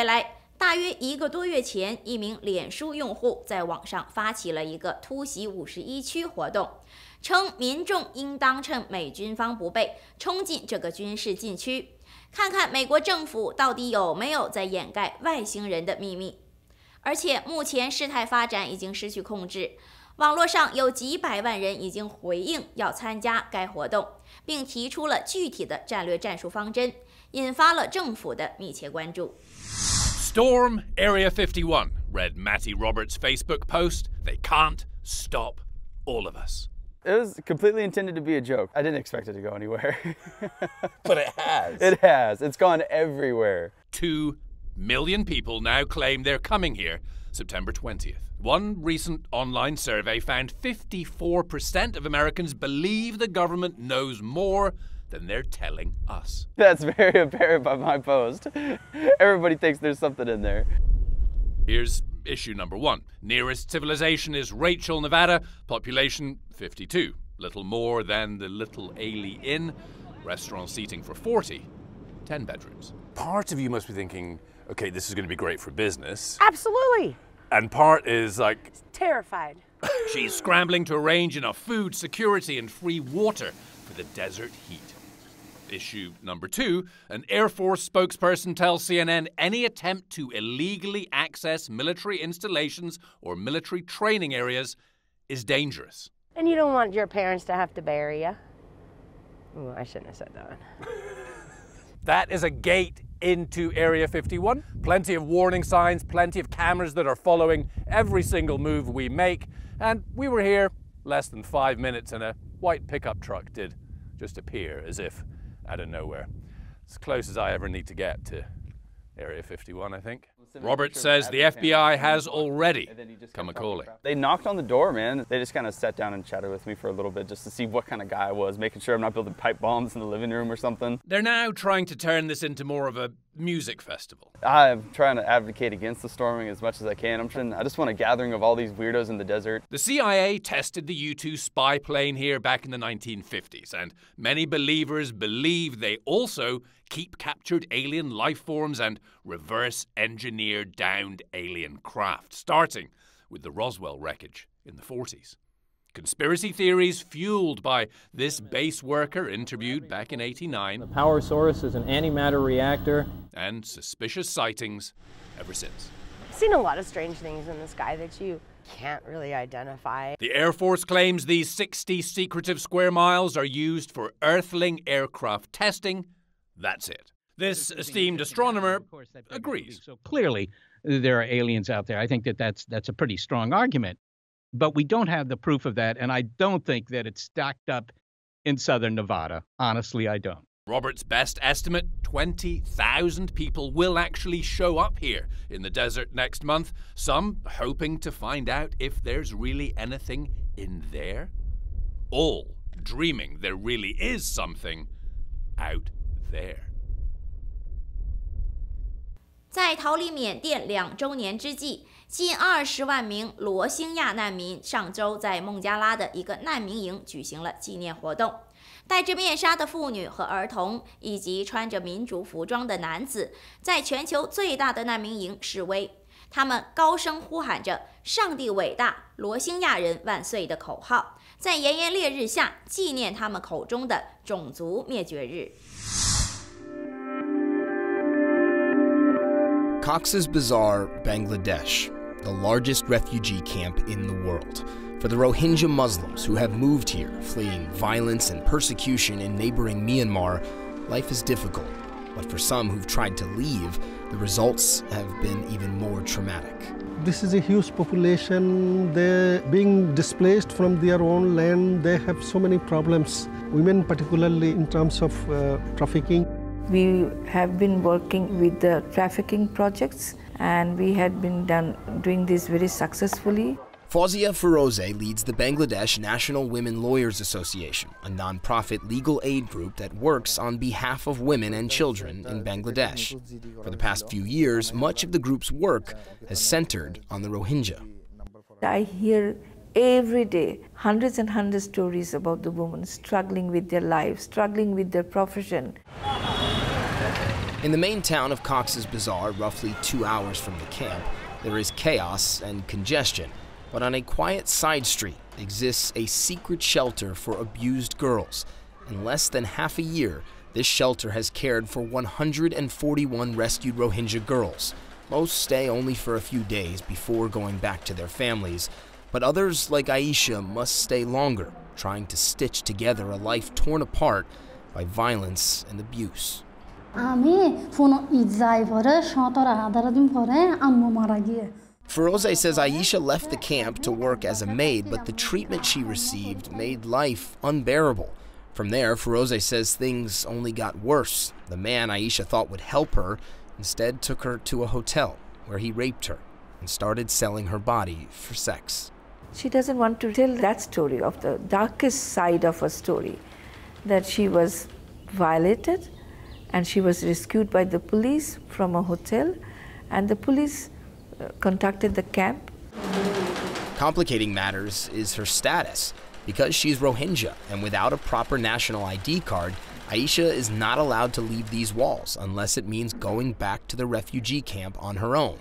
回来，大约1个多月前，一名脸书用户在网上发起了一个突袭51区活动，称民众应当趁美军方不备，冲进这个军事禁区，看看美国政府到底有没有在掩盖外星人的秘密。而且目前事态发展已经失去控制，网络上有几百万人已经回应要参加该活动，并提出了具体的战略战术方针，引发了政府的密切关注。Storm Area 51, read Matty Roberts' Facebook post. They can't stop all of us. It was completely intended to be a joke. I didn't expect it to go anywhere. But it has. It has. It's gone everywhere. 2 million people now claim they're coming here September 20th. One recent online survey found 54% of Americans believe the government knows more than they're telling us. That's very apparent by my post. Everybody thinks there's something in there. Here's issue number 1. Nearest civilization is Rachel, Nevada. Population 52. Little more than the Little Ailey Inn. Restaurant seating for 40. 10 bedrooms. Part of you must be thinking, okay, this is going to be great for business. Absolutely. And part is like... Terrified. She's scrambling to arrange enough food, security, and free water for the desert heat. Issue number 2, an Air Force spokesperson tells CNN any attempt to illegally access military installations or military training areas is dangerous. And you don't want your parents to have to bury you. Ooh, I shouldn't have said that. That is a gate into Area 51. Plenty of warning signs, plenty of cameras that are following every single move we make. And we were here less than 5 minutes and a white pickup truck did just appear as if out of nowhere. As close as I ever need to get to Area 51, I think. Roberts says the FBI has already come a-calling. They knocked on the door, man. They just kind of sat down and chatted with me for a little bit just to see what kind of guy I was, making sure I'm not building pipe bombs in the living room or something. They're now trying to turn this into more of a music festival. I'm trying to advocate against the storming as much as I can. I just want a gathering of all these weirdos in the desert. The CIA tested the U-2 spy plane here back in the 1950s, and many believers believe they also keep captured alien life forms and reverse-engineer downed alien craft, starting with the Roswell wreckage in the 40s. Conspiracy theories fueled by this base worker interviewed back in '89. The power source is an antimatter reactor. And suspicious sightings ever since. I've seen a lot of strange things in the sky that you can't really identify. The Air Force claims these 60 secretive square miles are used for Earthling aircraft testing. That's it. This esteemed astronomer agrees. So clearly, there are aliens out there. I think that's a pretty strong argument. But we don't have the proof of that, and I don't think that it's stacked up in southern Nevada. Honestly, I don't. Robert's best estimate, 20,000 people will actually show up here in the desert next month, some hoping to find out if there's really anything in there. All dreaming there really is something out there. 在逃离缅甸2周年之际，近20万名罗兴亚难民上周在孟加拉的一个难民营举行了纪念活动。戴着面纱的妇女和儿童，以及穿着民族服装的男子，在全球最大的难民营示威。他们高声呼喊着“上帝伟大，罗兴亚人万岁”的口号，在炎炎烈日下纪念他们口中的种族灭绝日。Cox's Bazar, Bangladesh, the largest refugee camp in the world. For the Rohingya Muslims who have moved here, fleeing violence and persecution in neighboring Myanmar, life is difficult. But for some who've tried to leave, the results have been even more traumatic. This is a huge population. They're being displaced from their own land. They have so many problems. Women, particularly in terms of trafficking. We have been working with the trafficking projects, and we had been doing this very successfully. Fawzia Feroze leads the Bangladesh National Women Lawyers Association, a non-profit legal aid group that works on behalf of women and children in Bangladesh. For the past few years, much of the group's work has centered on the Rohingya. I hear every day hundreds and hundreds of stories about the women struggling with their lives, struggling with their profession. In the main town of Cox's Bazar, roughly 2 hours from the camp, there is chaos and congestion. But on a quiet side street exists a secret shelter for abused girls. In less than half a year, this shelter has cared for 141 rescued Rohingya girls. Most stay only for a few days before going back to their families, but others, like Aisha, must stay longer, trying to stitch together a life torn apart by violence and abuse. Feroze says Aisha left the camp to work as a maid, but the treatment she received made life unbearable. From there, Feroze says things only got worse. The man Aisha thought would help her instead took her to a hotel where he raped her and started selling her body for sex. She doesn't want to tell that story of the darkest side of her story, that she was violated and she was rescued by the police from a hotel, and the police contacted the camp. Complicating matters is her status. Because she's Rohingya and without a proper national ID card, Aisha is not allowed to leave these walls unless it means going back to the refugee camp on her own.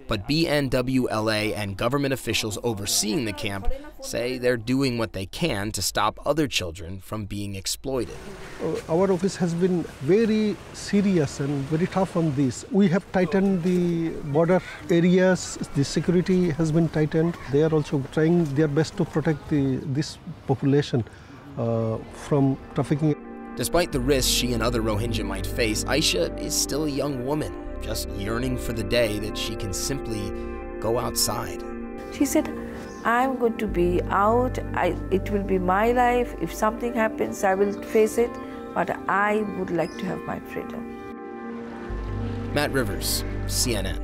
But BNWLA and government officials overseeing the camp say they're doing what they can to stop other children from being exploited. Our office has been very serious and very tough on this. We have tightened the border areas, the security has been tightened. They are also trying their best to protect this population from trafficking. Despite the risks she and other Rohingya might face, Aisha is still a young woman, just yearning for the day that she can simply go outside. She said, I'm going to be out, it will be my life. If something happens, I will face it, but I would like to have my freedom. Matt Rivers, CNN.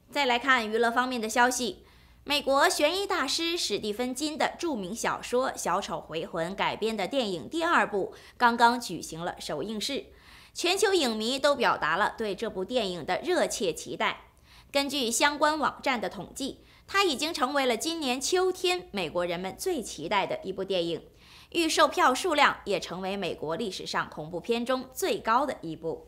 再来看娱乐方面的消息，美国悬疑大师史蒂芬金的著名小说《小丑回魂》改编的电影第2部刚刚举行了首映式，全球影迷都表达了对这部电影的热切期待。根据相关网站的统计，它已经成为了今年秋天美国人们最期待的一部电影，预售票数量也成为美国历史上恐怖片中最高的一部。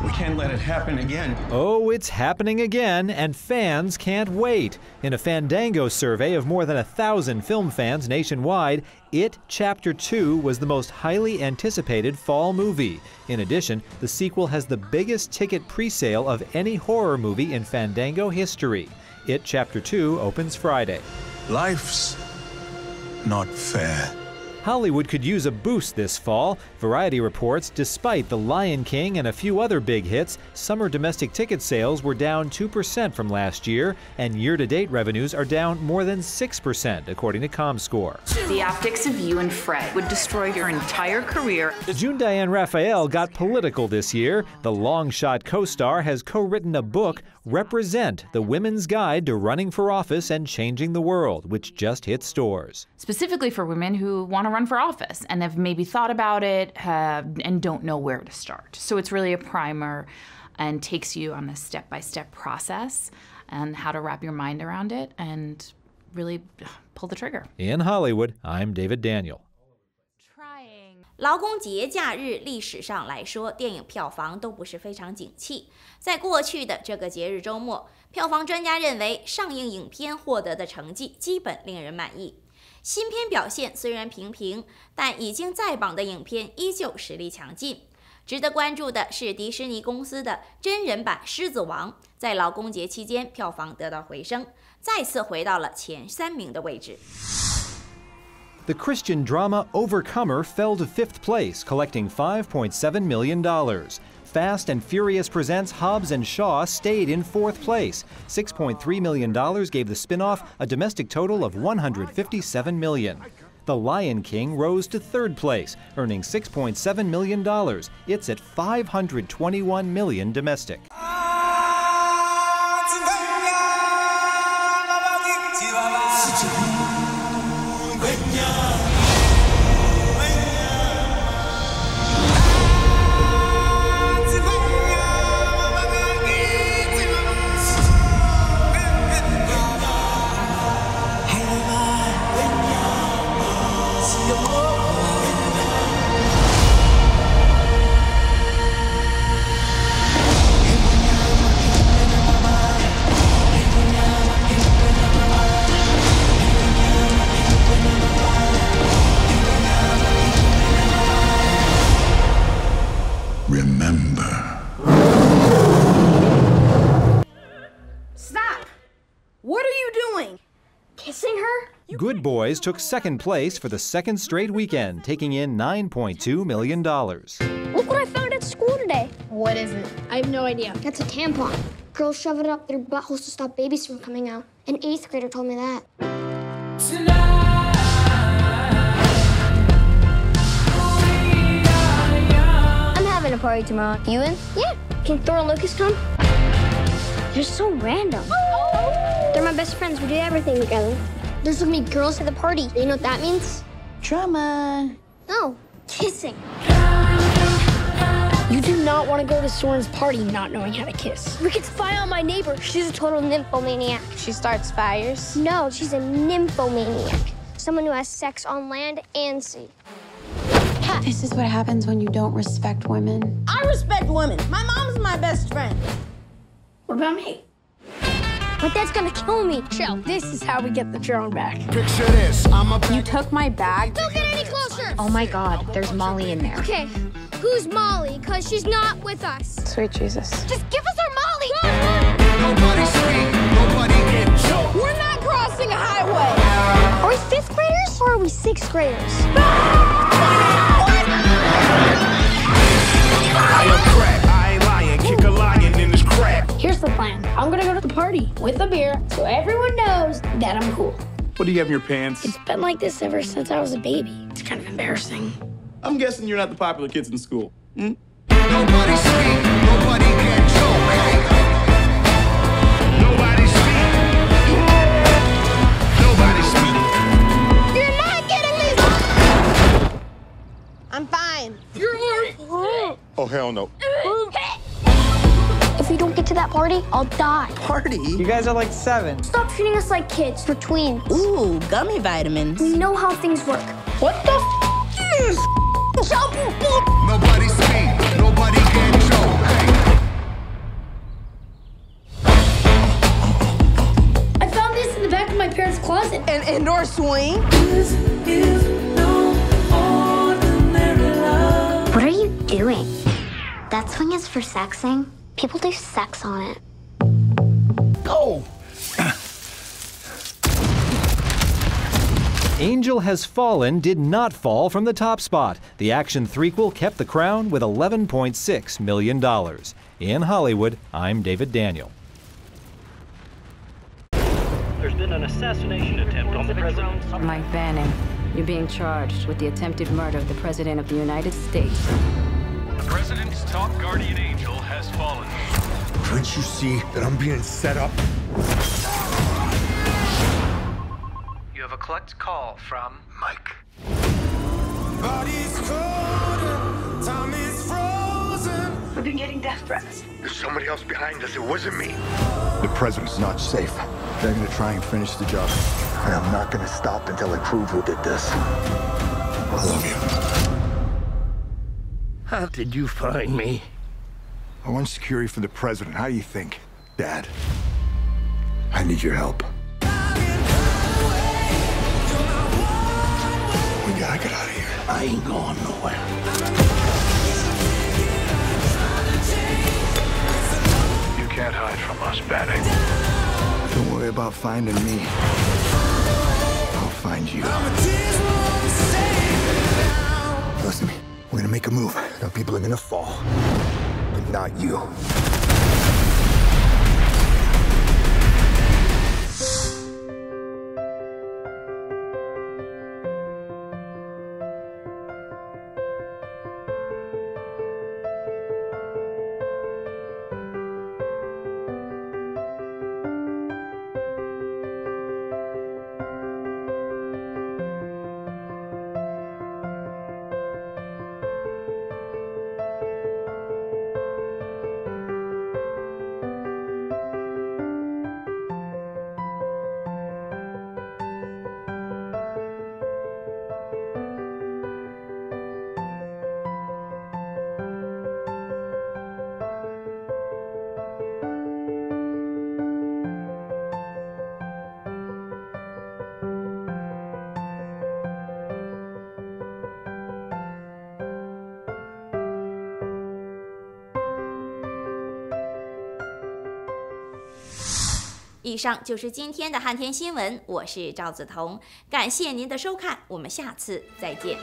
We can't let it happen again. Oh, it's happening again, and fans can't wait. In a Fandango survey of more than 1,000 film fans nationwide, It Chapter 2 was the most highly anticipated fall movie. In addition, the sequel has the biggest ticket pre-sale of any horror movie in Fandango history. It Chapter 2 opens Friday. Life's not fair. Hollywood could use a boost this fall. Variety reports, despite The Lion King and a few other big hits, summer domestic ticket sales were down 2% from last year, and year-to-date revenues are down more than 6%, according to ComScore. The optics of you and Fred would destroy your entire career. June Diane Raphael got political this year. The long-shot co-star has co-written a book, Represent, the Women's Guide to Running for Office and Changing the World, which just hit stores. Specifically for women who want to run for office and have maybe thought about it and don't know where to start. So it's really a primer and takes you on a step-by-step process and how to wrap your mind around it and really pull the trigger. In Hollywood, I'm David Daniel. 劳工节假日历史上来说，电影票房都不是非常景气。在过去的这个节日周末，票房专家认为上映影片获得的成绩基本令人满意。新片表现虽然平平，但已经在榜的影片依旧实力强劲。值得关注的是迪士尼公司的真人版《狮子王》在劳工节期间票房得到回升，再次回到了前3名的位置。The Christian drama Overcomer fell to 5th place, collecting $5.7 million. Fast and Furious Presents Hobbs and Shaw stayed in 4th place. $6.3 million gave the spin-off a domestic total of $157 million. The Lion King rose to 3rd place, earning $6.7 million. It's at $521 million domestic. Remember. Stop! What are you doing? Kissing her? Good Boys took second place for the second straight weekend, taking in $9.2 million. Look what I found at school today. What is it? I have no idea. That's a tampon. Girls shove it up their buttholes to stop babies from coming out. An 8th grader told me that. I'm having a party tomorrow. You in? Yeah. Can Thor and Lucas come? They're so random. They're my best friends. We do everything together. There's gonna be girls at the party. You know what that means? Drama. No, kissing. You do not want to go to Soren's party not knowing how to kiss. We could spy on my neighbor. She's a total nymphomaniac. She starts fires? No, she's a nymphomaniac. Someone who has sex on land and sea. This is what happens when you don't respect women. I respect women. My mom's my best friend. What about me? My dad's gonna kill me. Chill. This is how we get the drone back. Picture this. You took my bag. Don't get any closer. Oh my God, there's Molly in there. Okay, who's Molly? Because she's not with us. Sweet Jesus. Just give us our Molly. Nobody speak, nobody get choked. We're not crossing a highway. Are we 5th graders or are we 6th graders? I am crack, I ain't lying, kick a lion in his crack. Here's the plan. I'm gonna go to the party with a beer so everyone knows that I'm cool. What do you have in your pants? It's been like this ever since I was a baby. It's kind of embarrassing. I'm guessing you're not the popular kids in school. Hmm? Nobody speak, nobody get choked. Nobody speak. Nobody speak. You're not getting this. I'm fine. You're Oh, hell no. If we don't get to that party, I'll die. Party? You guys are like 7. Stop treating us like kids. We're tweens. Ooh, gummy vitamins. We know how things work. What the is? Nobody speak, nobody get choked. I found this in the back of my parents' closet. An indoor swing. What are you doing? That swing is for sexing. People do sex on it. Go! Angel Has Fallen did not fall from the top spot. The action threequel kept the crown with $11.6 million. In Hollywood, I'm David Daniel. There's been an assassination attempt on the president. Mike Banning, you're being charged with the attempted murder of the President of the United States. The president's top guardian angel has fallen. Can't you see that I'm being set up? You have a collect call from Mike. Body's cold, time is frozen. We've been getting death threats. There's somebody else behind us. It wasn't me. The president's not safe. They're gonna try and finish the job. And I'm not gonna stop until I prove who did this. I love you. How did you find me? I want security for the president. How do you think, Dad? I need your help. We gotta get out of here. I ain't going nowhere. You can't hide from us, Banning. Don't worry about finding me. I'll find you. Listen to me. We're gonna make a move. Now people are gonna fall. But not you. 以上就是今天的汉天新闻，我是赵子彤，感谢您的收看，我们下次再见。